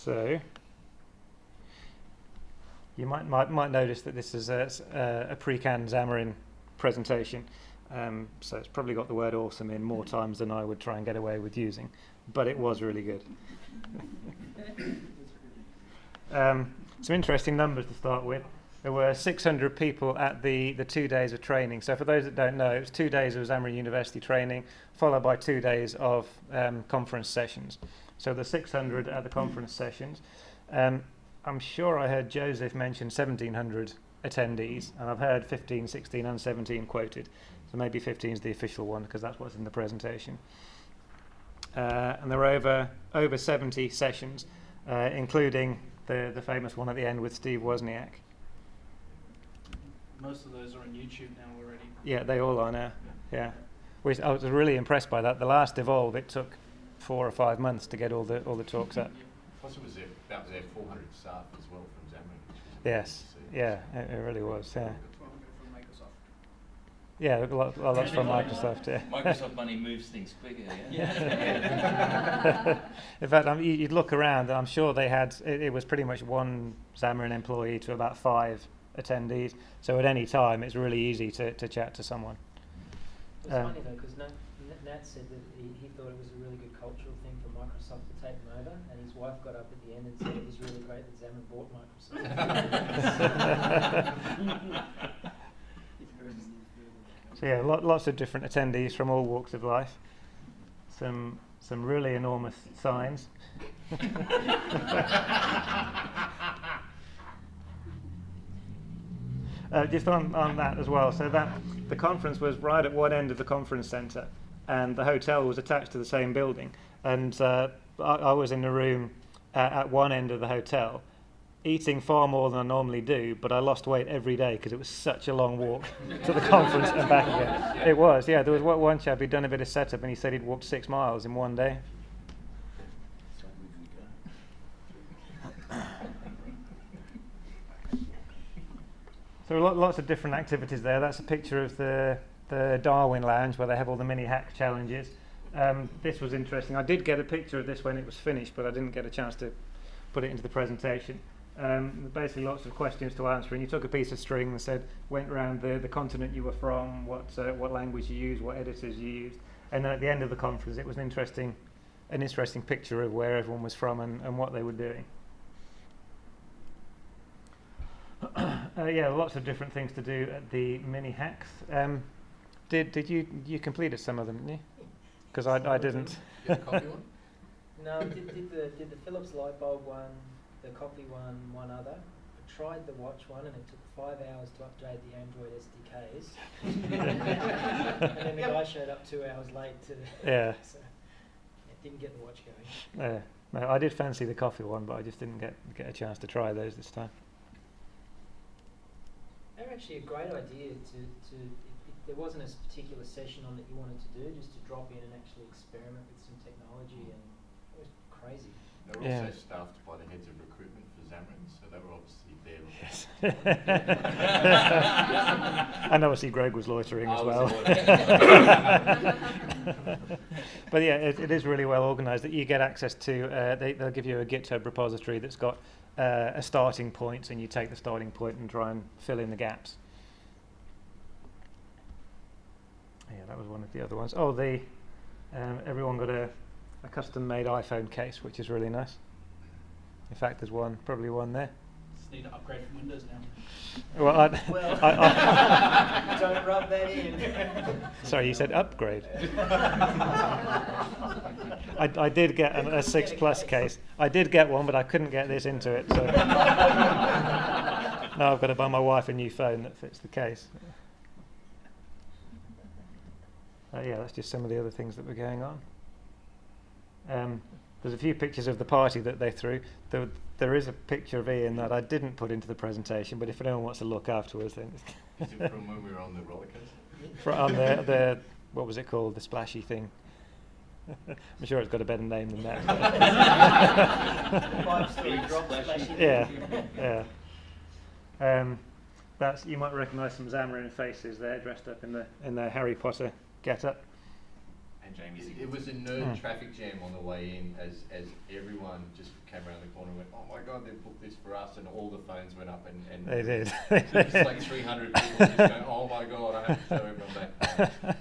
So you might notice that this is a pre-canned Xamarin presentation. So it's probably got the word awesome in more times than I would try and get away with using, but it was really good. Some interesting numbers to start with. There were 600 people at the 2 days of training. So for those that don't know, it was 2 days of Xamarin University training, followed by 2 days of conference sessions. So the 600 at the conference sessions. I'm sure I heard Joseph mention 1,700 attendees, and I've heard 15, 16 and 17 quoted. So maybe 15 is the official one because that's what's in the presentation. And there were over 70 sessions, including the famous one at the end with Steve Wozniak. Most of those are on YouTube now already. Yeah, they all are now. Yeah, I was really impressed by that. The last Evolve, it took 4 or 5 months to get all the talks up. Plus, it was about 400 staff as well from Xamarin. Yes, yeah, it really was. Yeah, From Microsoft. yeah, lots from Microsoft. Yeah. Microsoft money moves things quicker. Yeah. In fact, you'd look around, and I'm sure they had. It was pretty much one Xamarin employee to about 5 attendees. So at any time, it's really easy to chat to someone. It's funny though, because Nat said that he thought it was a really good cultural thing for Microsoft to take them over, and his wife got up at the end and said it was really great that Xamarin bought Microsoft. So yeah, lots of different attendees from all walks of life. Some really enormous signs. Just on that as well, so that the conference was right at one end of the conference centre, and the hotel was attached to the same building. And I was in the room at one end of the hotel, eating far more than I normally do, but I lost weight every day because it was such a long walk to the conference and back again. It was, yeah. There was one chap who'd done a bit of setup, and he said he'd walked 6 miles in one day. So lots of different activities there. That's a picture of the Darwin Lounge where they have all the mini hack challenges. This was interesting. I did get a picture of this when it was finished, but I didn't get a chance to put it into the presentation. Basically lots of questions to answer, and you took a piece of string and said, went around the continent you were from, what language you used, what editors you used, and then at the end of the conference it was an interesting picture of where everyone was from and what they were doing. Yeah, lots of different things to do at the mini hacks. Did you completed some of them, didn't you? Because I didn't. You have a copy one? No, did the Philips light bulb one, the coffee one other. I tried the watch one, and it took 5 hours to update the Android SDKs. And then the guy showed up 2 hours late Yeah. So it didn't get the watch going. No, I did fancy the coffee one, but I just didn't get a chance to try those this time. They're actually a great idea to if there wasn't a particular session on that you wanted to do, just to drop in and actually experiment with some technology, and it was crazy. They were also staffed by the heads of recruitment for Xamarin, so they were obviously there. Yes. And obviously Greg was loitering as well. But yeah, it is really well organised that you get access to, they'll give you a GitHub repository that's got a starting point, and you take the starting point and try and fill in the gaps. Yeah, that was one of the other ones. Oh, everyone got a custom-made iPhone case, which is really nice. In fact, there's probably one there. Just need to upgrade from Windows now. Well, Don't rub that in. Sorry, you said upgrade. I did get a 6 Plus case. I did get one, but I couldn't get this into it. So now I've got to buy my wife a new phone that fits the case. Yeah, that's just some of the other things that were going on. There's a few pictures of the party that they threw. There is a picture of Ian that I didn't put into the presentation, but if anyone wants to look afterwards, then Is it from when we were on the roller coaster? on the what was it called, the splashy thing? I'm sure it's got a better name than that. 5-story drop splashy. Yeah. That's, you might recognise some Xamarin faces there, dressed up in their Harry Potter get-up. And And Jamie's It was a nerd Hmm. traffic jam on the way in as everyone just came around the corner and went, oh my God, they've booked this for us, and all the phones went up and They did. It was like 300 people just going, oh my God, I have to show everyone back.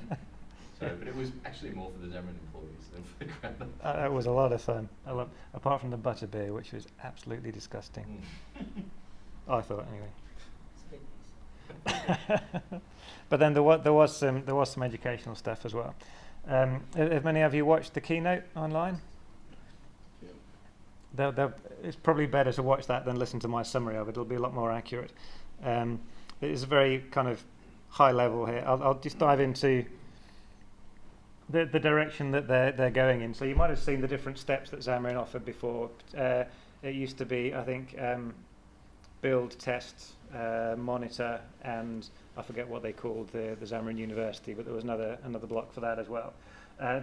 So, but it was actually more for the Xamarin employees than for the crowd. It was a lot of fun. Apart from the butterbeer, which was absolutely disgusting. I thought, anyway. But then there was some educational stuff as well. Have many of you watched the keynote online? It's probably better to watch that than listen to my summary of it. It'll be a lot more accurate. It is a very kind of high level here. I'll just dive into the direction that they're going in. So you might have seen the different steps that Xamarin offered before. It used to be, I think, build, test, monitor, and I forget what they called the Xamarin University, but there was another block for that as well.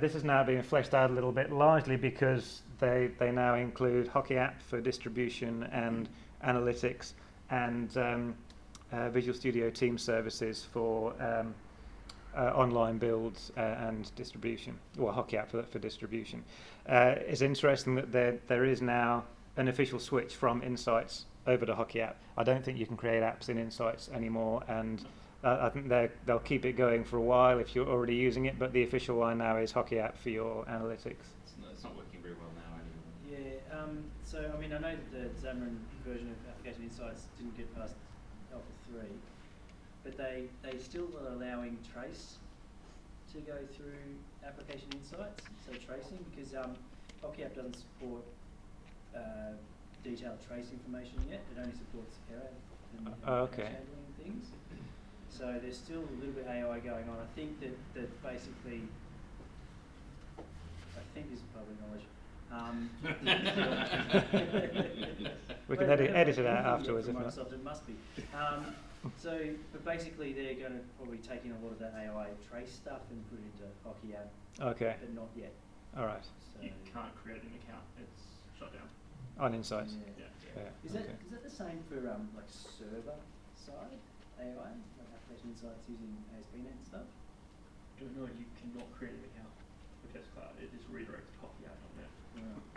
This is now being fleshed out a little bit, largely because they now include Hockey App for distribution and analytics, and Visual Studio Team Services for online builds and distribution, or Hockey App for distribution. It's interesting that there is now an official switch from Insights over to Hockey App. I don't think you can create apps in Insights anymore, and I think they'll keep it going for a while if you're already using it, but the official one now is Hockey App for your analytics. It's not working very well now anymore. Yeah, so I mean, I know that the Xamarin version of Application Insights didn't get past Alpha 3, but they still are allowing trace to go through Application Insights, so tracing, because Hockey App doesn't support detailed trace information yet. It only supports error and Okay. hash handling and things. So there's still a little bit of AI going on. I think that basically, I think this is public knowledge. We can edit it out afterwards if not. Microsoft, it must be. But basically they're going to probably take in a lot of that AI trace stuff and put it into Hockey App, Okay, but not yet. all right. So You can't create an account, it's shut down. On Insights. Yeah. Yeah. Yeah. Is okay. that the same for like server side AI, like Application Insights using ASP.NET and stuff? No, you cannot create an account with Test Cloud. It is redirected to hockeyApp.net.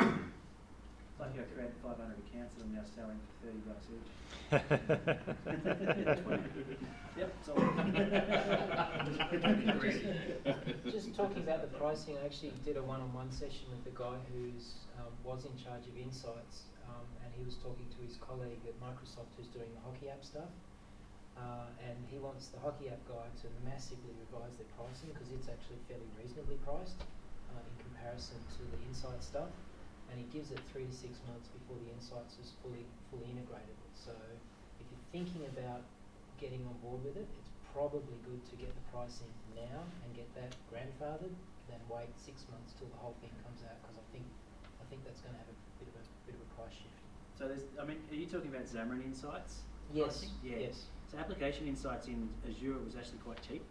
It's like I created 500 accounts that I'm now selling for $30 each. Yep, it's all. Just talking about the pricing, I actually did a one-on-one session with the guy who's was in charge of Insights, and he was talking to his colleague at Microsoft who's doing the Hockey App stuff, and he wants the Hockey App guy to massively revise their pricing because it's actually fairly reasonably priced in comparison to the Insights stuff, and he gives it 3 to 6 months before the Insights is fully integrated. So if you're thinking about getting on board with it, it's probably good to get the pricing now and get that grandfathered, than wait 6 months till the whole thing comes out, because I think that's going to have a bit of a price shift. So are you talking about Xamarin Insights? Yes. pricing? Yeah. Yes. So Application Insights in Azure was actually quite cheap.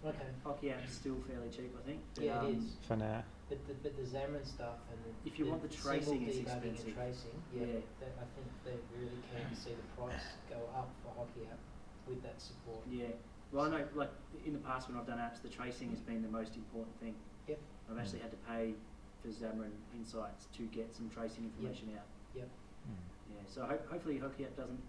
Okay. Hockey App's still fairly cheap, I think. But, Yeah, it is. For now. But the Xamarin stuff and If you want the tracing, it's single debugging expensive. and tracing, Yeah. I think they're really keen to see the price go up for Hockey App with that support. Yeah. Well, I know, like, in the past when I've done apps, the tracing has been the most important thing. Yep. I've actually had to pay for Xamarin Insights to get some tracing information out. Yep. Yeah, so hopefully Hockey App doesn't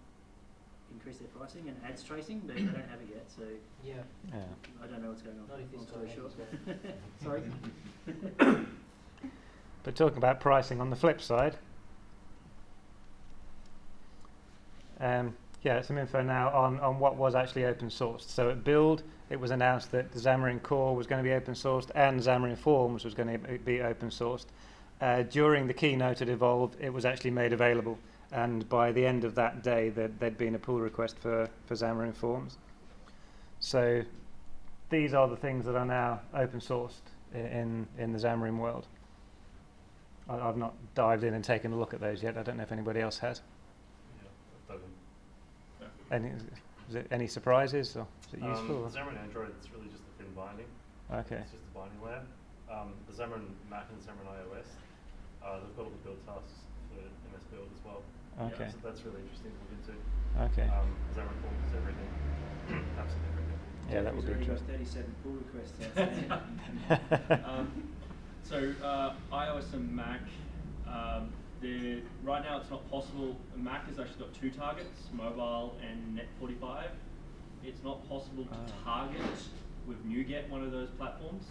increase their pricing and adds tracing, but they don't have it yet, so Yeah. Yeah. I don't know what's going on. Not if this long story guy short. has Sorry. But talking about pricing on the flip side, some info now on what was actually open sourced. So at Build, it was announced that the Xamarin Core was going to be open sourced and Xamarin Forms was going to be open sourced. During the keynote at Evolve, it was actually made available, and by the end of that day, there'd been a pull request for Xamarin Forms. So these are the things that are now open sourced in the Xamarin world. I've not dived in and taken a look at those yet. I don't know if anybody else has. Yeah, I've dug in. Any surprises, or is it useful? Xamarin Android, it's really just a thin binding. Okay. It's just a binding layer. The Xamarin Mac and Xamarin iOS, they've got all the build tasks for MS Build as well. Okay. Yeah, so that's really interesting to look into. Okay. Xamarin Forms is everything, absolutely everything. Yeah, that would be Jeremy's already got interesting. 37 pull requests outstanding. iOS and Mac, right now it's not possible. Mac has actually got 2 targets, mobile and Net45. It's not possible to target with NuGet one of those platforms.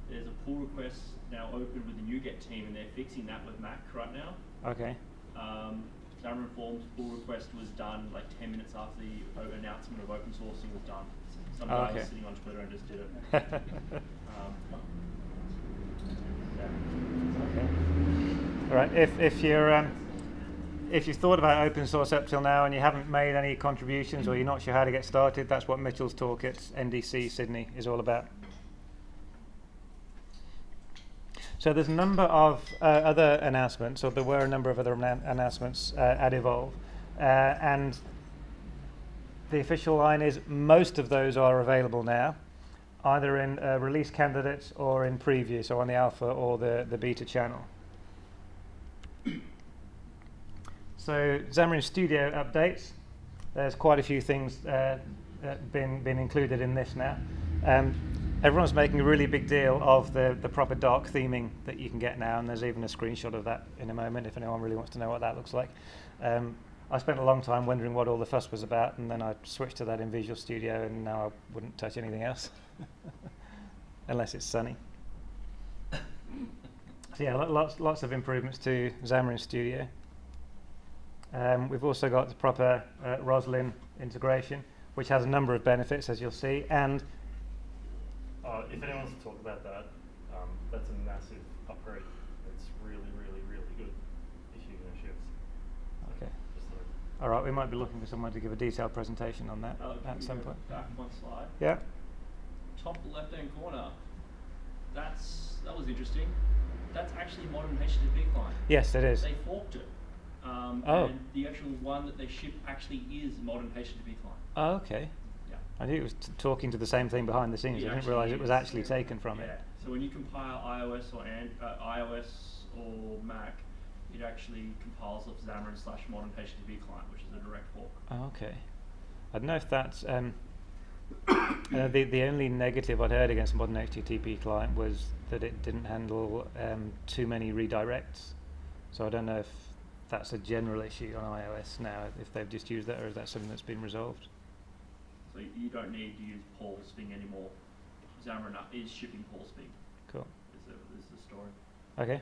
There's a pull request now open with the NuGet team, and they're fixing that with Mac right now. Okay. Xamarin Forms pull request was done like 10 minutes after the announcement of open sourcing was done. Some guy was sitting on Twitter and just did it. Okay. All right. If you've thought about open source up till now and you haven't made any contributions or you're not sure how to get started, that's what Mitchell's talk at NDC Sydney is all about. So there's a number of other announcements, or there were a number of other announcements at Evolve, and the official line is most of those are available now, either in release candidates or in preview, so on the alpha or the beta channel. So Xamarin Studio updates. There's quite a few things been included in this now. Everyone's making a really big deal of the proper dark theming that you can get now, and there's even a screenshot of that in a moment if anyone really wants to know what that looks like. I spent a long time wondering what all the fuss was about, and then I switched to that in Visual Studio, and now I wouldn't touch anything else unless it's sunny. So yeah, lots of improvements to Xamarin Studio. We've also got the proper Roslyn integration, which has a number of benefits, as you'll see, and if anyone wants to talk about that, that's a massive upgrade. It's really, really, really good if you're going to shift. okay. All right, we might be looking for someone to give a detailed presentation on that at some point. Back one slide. Yeah. Top left-hand corner. That was interesting. That's actually modern HTTP client. Yes, it is. They forked it. And the actual one that they ship actually is modern HTTP client. Oh, okay. Yeah. I knew it was talking to the same thing behind the scenes. It I didn't actually realise it was is. actually taken from Yeah. it. So when you compile iOS or Mac, it actually compiles of Xamarin/modern HTTP client, which is a direct fork. Oh, okay. I don't know if that's the only negative I'd heard against modern HTTP client was that it didn't handle too many redirects. So I don't know if that's a general issue on iOS now, if they've just used that, or is that something that's been resolved? So you don't need to use Paul Sping anymore. Xamarin is shipping Paul Sping. Cool. Is the story. Okay.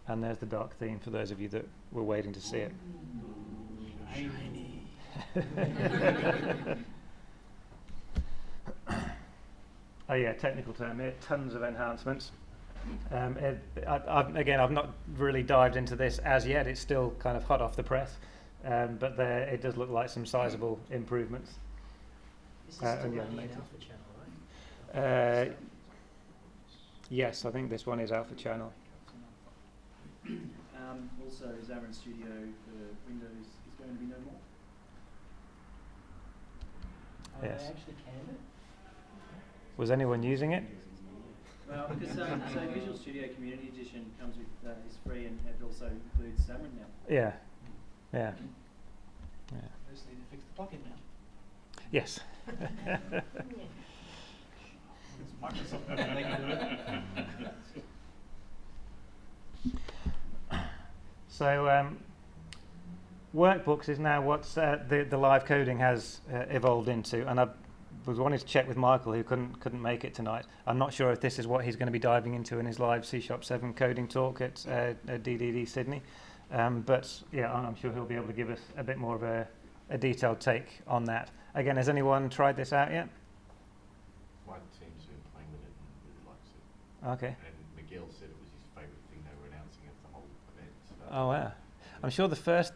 And there's the dark theme for those of you that were waiting to see it. Shiny. Oh yeah, technical term here. Tons of enhancements. I've not really dived into this as yet. It's still kind of hot off the press, but it does look like some sizable improvements. This is still on the running in animated. alpha channel, right? Yes, I think this one is alpha channel. Also, Xamarin Studio for Windows is going to be no more. Oh, Yes. they actually canned it? Was anyone using it? Well, because so Visual Studio Community Edition comes with is free, and it also includes Xamarin now. Yeah. Yeah. Yeah. Just need to fix the plugin now. Yes. It's Microsoft that they can do it. So workbooks is now what the live coding has evolved into, and I was wanting to check with Michael, who couldn't make it tonight. I'm not sure if this is what he's going to be diving into in his live C#7 coding talk at DDD Sydney, but yeah, I'm sure he'll be able to give us a bit more of a detailed take on that. Again, has anyone tried this out yet? My team's been playing with it and really likes it. Okay. And Miguel said it was his favourite thing they were announcing at the whole event. So Oh wow. I'm sure the first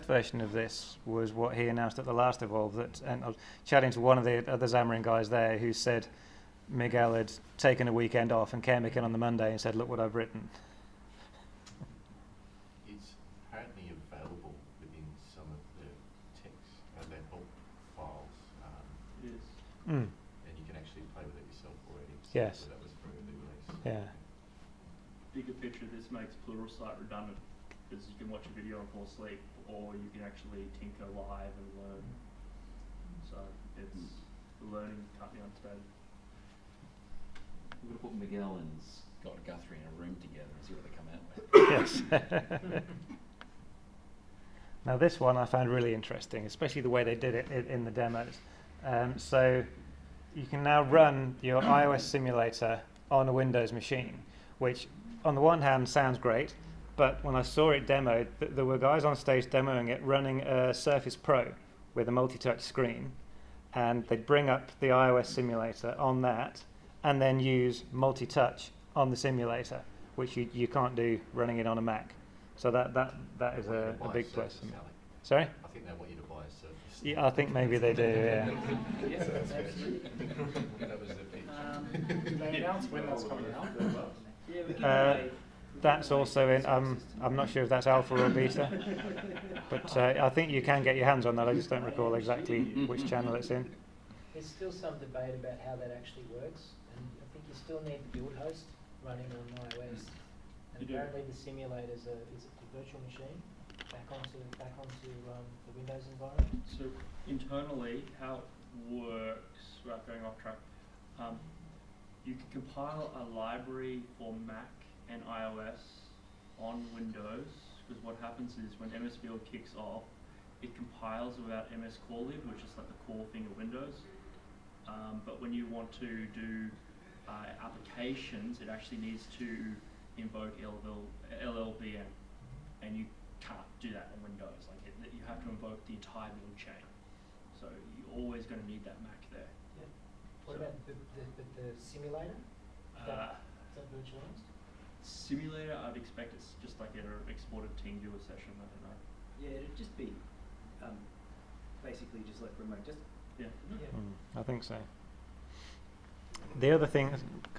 version of this was what he announced at the last Evolve. And I was chatting to one of the other Xamarin guys there who said Miguel had taken a weekend off and came back in on the Monday and said, "Look what I've written." it's apparently available within some of the text and their bulk files, It is. Mm. and you can actually play with it yourself already. So Yes. that was for early release. Yeah. Bigger picture, this makes Pluralsight redundant because you can watch a video and fall asleep, or you can actually tinker live and learn. So it's the learning can't be understated. We're going to put Miguel and Scott Guthrie in a room together and see what they come out with. Yes. Now this one I found really interesting, especially the way they did it in the demos. So you can now run your iOS simulator on a Windows machine, which on the one hand sounds great, but when I saw it demoed, there were guys on stage demoing it running a Surface Pro with a multi-touch screen, and they'd bring up the iOS simulator on that and then use multi-touch on the simulator, which you can't do running it on a Mac. So that is a big plus. Sorry? I think they want you to buy a Surface. Yeah, I think maybe they do, yeah. Yes, absolutely. That was the pitch. Did they announce when that's coming out? Yeah, we give Uh, away. That's also in, I'm not sure if that's alpha or beta, but I think you can get your hands on that. I just don't recall exactly which channel it's in. There's still some debate about how that actually works, and I think you still need the build host running on iOS. And You do. apparently the simulator is a virtual machine back onto the Windows environment. So internally, how it works, without going off track, you can compile a library for Mac and iOS on Windows, because what happens is when MS Build kicks off, it compiles without MS Core Lib, which is like the core thing of Windows. But when you want to do applications, it actually needs to invoke LLVM, and you can't do that on Windows. Like you have to invoke the entire build chain. So you're always going to need that Mac there. Yeah. What So- about the simulator? Is that virtualized? Simulator, I'd expect it's just like an exported TeamViewer session. I don't know. Yeah, it'd just be basically just like remote. Just Yeah. Yeah. I think so. The other thing,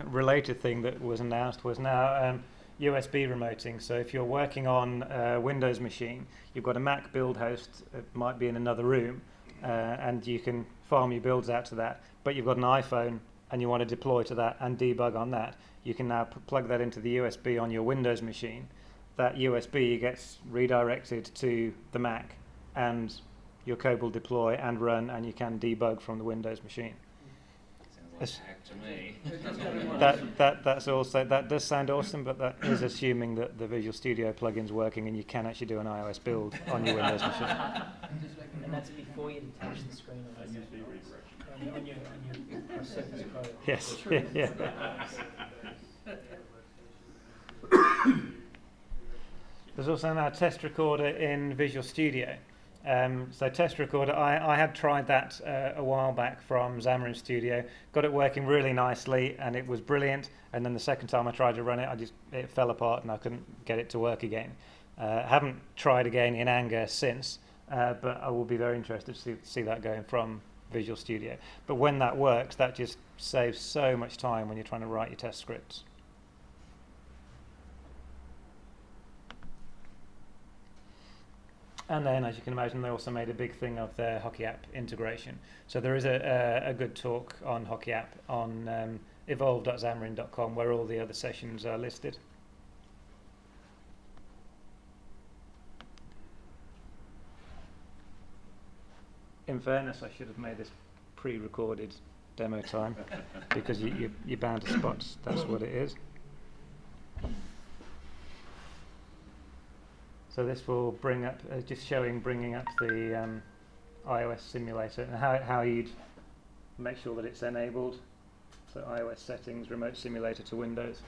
related thing that was announced was now USB remoting. So if you're working on a Windows machine, you've got a Mac build host, it might be in another room, and you can farm your builds out to that. But you've got an iPhone and you want to deploy to that and debug on that. You can now plug that into the USB on your Windows machine. That USB gets redirected to the Mac, and your code will deploy and run, and you can debug from the Windows machine. Sounds like a hack to me. That does sound awesome, but that is assuming that the Visual Studio plugin's working and you can actually do an iOS build on your Windows machine. And that's before you detach the screen on your Surface Pro. Yes, yeah. There's also now a test recorder in Visual Studio. So test recorder, I had tried that a while back from Xamarin Studio, got it working really nicely, and it was brilliant. And then the second time I tried to run it, it fell apart and I couldn't get it to work again. Haven't tried again in anger since, but I will be very interested to see that going from Visual Studio. But when that works, that just saves so much time when you're trying to write your test scripts. And then, as you can imagine, they also made a big thing of their Hockey app integration. So there is a good talk on Hockey app on evolve.xamarin.com, where all the other sessions are listed. In fairness, I should have made this pre-recorded demo time, because you're bound to spot that's what it is. So this will bring up, just showing bringing up the iOS simulator and how you'd make sure that it's enabled. So iOS settings, remote simulator to Windows.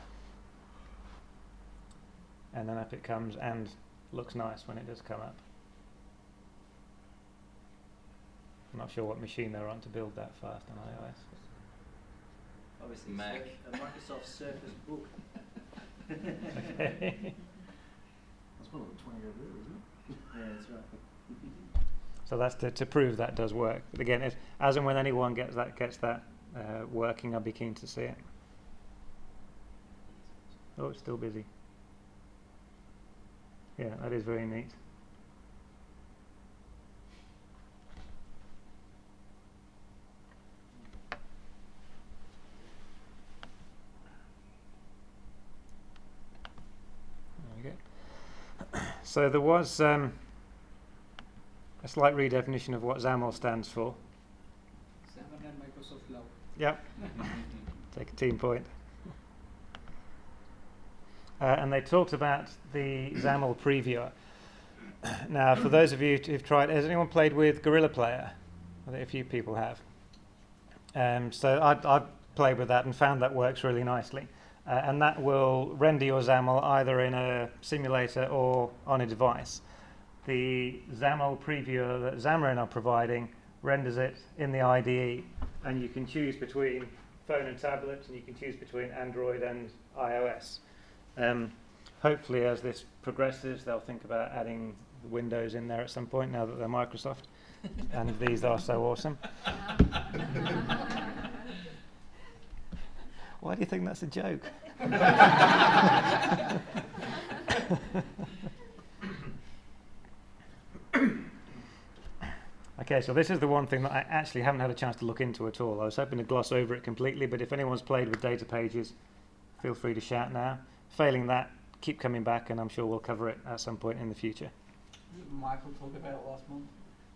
And then up it comes and looks nice when it does come up. I'm not sure what machine they're on to build that fast on iOS. obviously Mac. A Microsoft Surface Book. Okay. That's one of the 20 over there, isn't it? Yeah, that's right. So that's to prove that does work. But again, as and when anyone gets that working, I'll be keen to see it. Oh, it's still busy. Yeah, that is very neat. There we go. So there was a slight redefinition of what XAML stands for. Xamarin and Microsoft Love. Yep. Take a team point. And they talked about the XAML previewer. Now, for those of you who've tried, has anyone played with Gorilla Player? I think a few people have. So I've played with that and found that works really nicely. And that will render your XAML either in a simulator or on a device. The XAML previewer that Xamarin are providing renders it in the IDE, and you can choose between phone and tablet, and you can choose between Android and iOS. Hopefully, as this progresses, they'll think about adding Windows in there at some point, now that they're Microsoft, and these are so awesome. Why do you think that's a joke? Okay, so this is the one thing that I actually haven't had a chance to look into at all. I was hoping to gloss over it completely, but if anyone's played with data pages, feel free to shout now. Failing that, keep coming back, and I'm sure we'll cover it at some point in the future. Michael talked about it last month.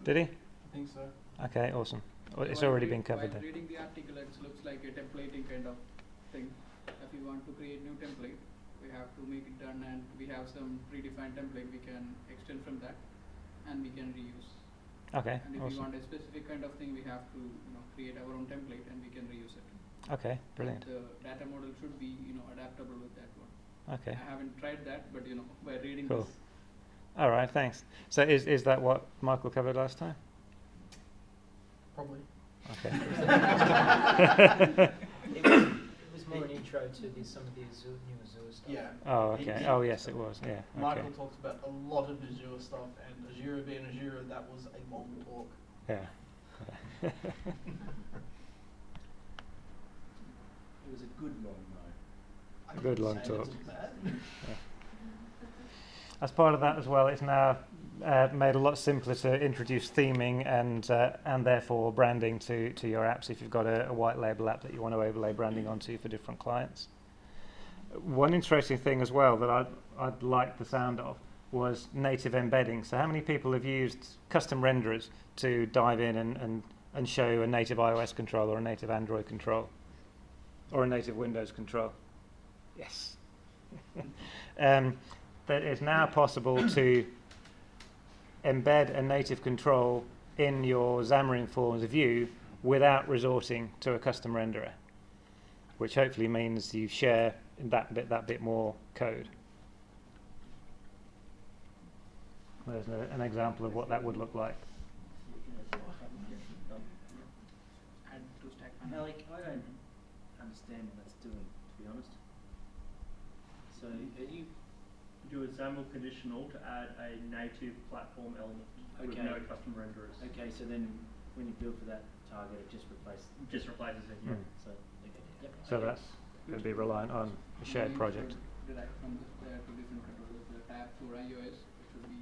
Did he? I think so. Okay, awesome. Well, it's While already read- been covered while then. reading the article, it looks like a templating kind of thing. If you want to create new template, we have to make it done, and we have some predefined template we can extend from that, and we can reuse. Okay, And if we awesome. want a specific kind of thing, we have to create our own template, and we can reuse it. Okay, brilliant. The data model should be adaptable with that one. Okay, I haven't tried that, but by reading Cool. this, all right, thanks. So is that what Michael covered last time? probably. Okay. It was more an intro to some of the new Azure stuff. Yeah. Oh, okay. Oh, yes, it was. Yeah. Okay. Michael talks about a lot of Azure stuff, and Azure being Azure, that was a long talk. Yeah. It was a good long no. I Good wouldn't long say talk. it's bad. As part of that as well, it's now made a lot simpler to introduce theming and therefore branding to your apps if you've got a white label app that you want to overlay branding onto for different clients. One interesting thing as well that I'd liked the sound of was native embedding. So how many people have used custom renderers to dive in and show a native iOS control or a native Android control or a native Windows control? Yes. That it's now possible to embed a native control in your Xamarin Forms view without resorting to a custom renderer, which hopefully means you share that bit more code. There's an example of what that would look like. Add to stack Now, panel. like, I don't understand what that's doing, to be honest. So, are you Do a XAML conditional to add a native platform element with Okay. no custom renderers. okay? So then, when you build for that target, it just replaces. Just replaces it, yeah. Mm. So, okay, yep. So okay. that's going to be reliant on a shared project. Derived from the two different controllers. The tab for iOS, it should be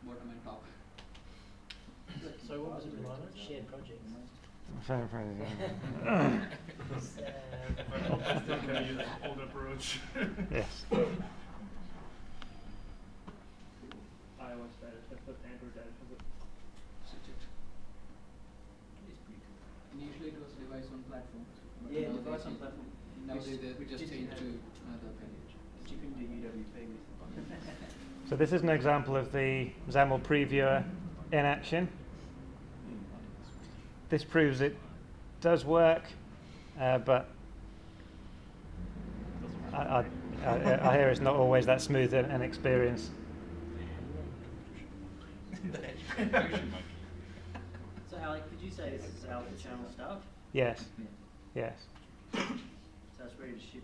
bottom and top. So what was it relying on? Shared projects. Still can use the old approach. Yes. iOS data template, Android data template. It's pretty cool. Initially, it was device on platform. but Yeah, now device they on say- platform. Nowadays, they Which just didn't changed have- to another page. But you can do UWP with. So this is an example of the XAML previewer in action. This proves it does work, but I hear it's not always that smooth an experience. So, Alec, did you say this is alpha channel stuff? Yes, Yeah. yes. So it's ready to ship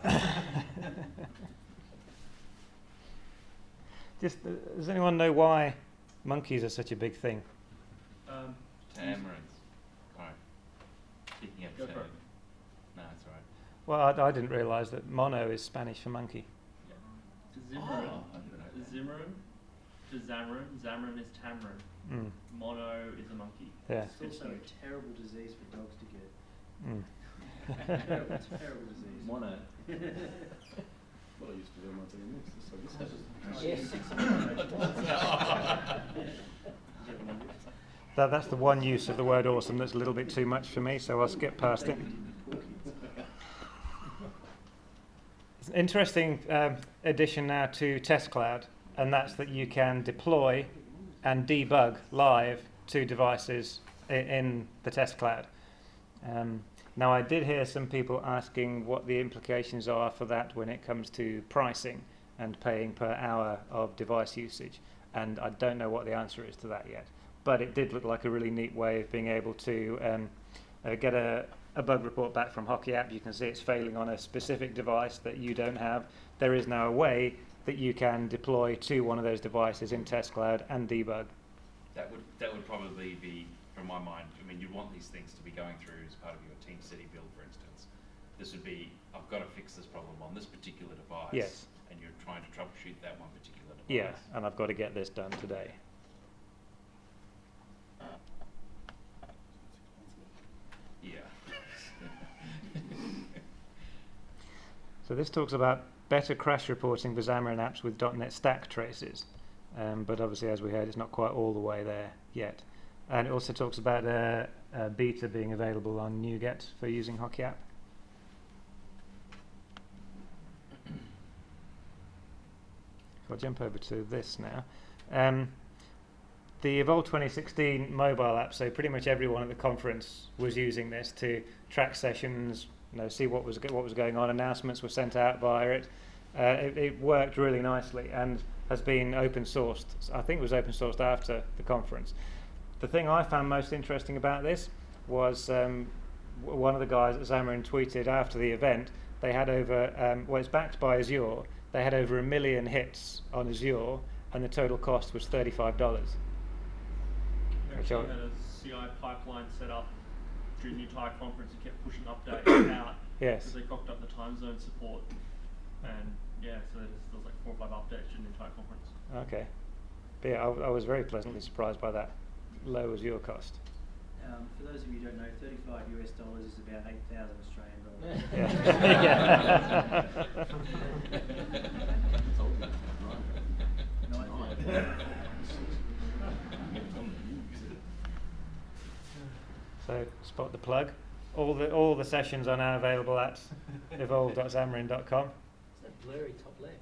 then. Just, does anyone know why monkeys are such a big thing? Tamarins. Alright. Picking up Go for it. sound. No, it's alright. Well, I didn't realise that mono is Spanish for monkey. Xamarin. Oh, I didn't know that. Xamarin to Xamarin. Xamarin is tamarin. Mm, Mono is a monkey. yeah. It's also a terrible disease for dogs to get. Mm. Terrible disease. Mono. what I used to do on my DNS. So this has That's the one use of the word awesome that's a little bit too much for me, so I'll skip past it. It's an interesting addition now to Test Cloud, and that's that you can deploy and debug live to devices in the Test Cloud. Now, I did hear some people asking what the implications are for that when it comes to pricing and paying per hour of device usage, and I don't know what the answer is to that yet. But it did look like a really neat way of being able to get a bug report back from Hockey App. You can see it's failing on a specific device that you don't have. There is now a way that you can deploy to one of those devices in Test Cloud and debug. That would probably be, from my mind, I mean, you want these things to be going through as part of your Team City build, for instance. This would be, I've got to fix this problem on this particular device. Yes. And you're trying to troubleshoot that one particular device. Yeah, and I've got to get this done today. Yeah. So this talks about better crash reporting for Xamarin apps with .NET Stack traces, but obviously, as we heard, it's not quite all the way there yet. And it also talks about a beta being available on NuGet for using Hockey App. So I'll jump over to this now. The Evolve 2016 mobile app, so pretty much everyone at the conference was using this to track sessions, see what was going on. Announcements were sent out via it. It worked really nicely and has been open sourced. I think it was open sourced after the conference. The thing I found most interesting about this was one of the guys at Xamarin tweeted after the event. They had over, it's backed by Azure. They had over 1 million hits on Azure, and the total cost was $35. We actually had a CI pipeline set up during the entire conference and kept pushing updates out. Yes. Because they cocked up the time zone support. And yeah, so there was like 4 or 5 updates during the entire conference. Okay. But yeah, I was very pleasantly surprised by that low Azure cost. For those of you who don't know, $35 is about 8,000 Australian dollars. So spot the plug. All the sessions are now available at evolve.xamarin.com. It's that blurry top left.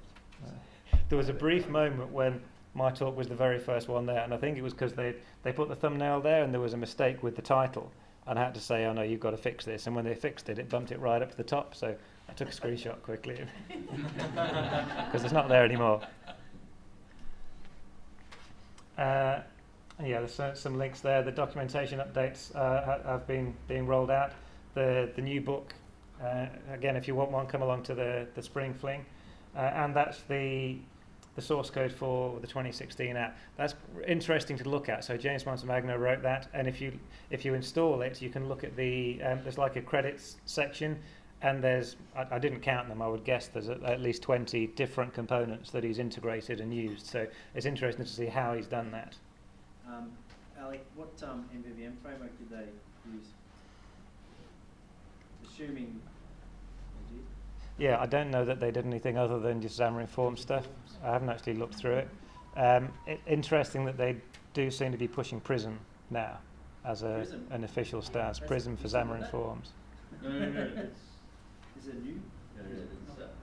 There was a brief moment when my talk was the very first one there, and I think it was because they put the thumbnail there and there was a mistake with the title, and I had to say, oh no, you've got to fix this. And when they fixed it, it bumped it right up to the top, so I took a screenshot quickly because it's not there anymore. Yeah, there's some links there. The documentation updates have been being rolled out. The new book, again, if you want one, come along to the Spring Fling, and that's the source code for the 2016 app. That's interesting to look at. So James Montemagno wrote that, and if you install it, you can look at there's like a credits section, and I didn't count them. I would guess there's at least 20 different components that he's integrated and used. So it's interesting to see how he's done that. Alec, what MVVM framework did they use? Assuming they did. Yeah, I don't know that they did anything other than just Xamarin Form stuff. I haven't actually looked through it. Interesting that they do seem to be pushing Prism now as an official stance. Prism for Xamarin Forms. No. Is it new? Yeah, it's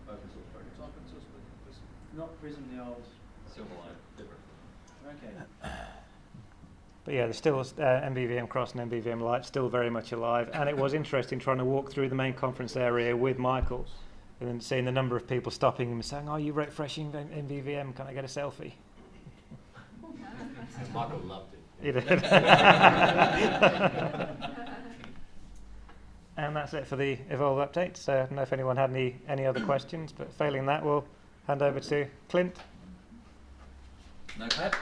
open source project. It's open source, but it's Not Prism, the old. Silverlight, different. Okay. But yeah, there's still MVVM Cross and MVVM Lite still very much alive. And it was interesting trying to walk through the main conference area with Michael and then seeing the number of people stopping him and saying, oh, you refreshing MVVM, can I get a selfie? Michael loved it. He did. And that's it for the Evolve update. So I don't know if anyone had any other questions, but failing that, we'll hand over to Clint. No clap?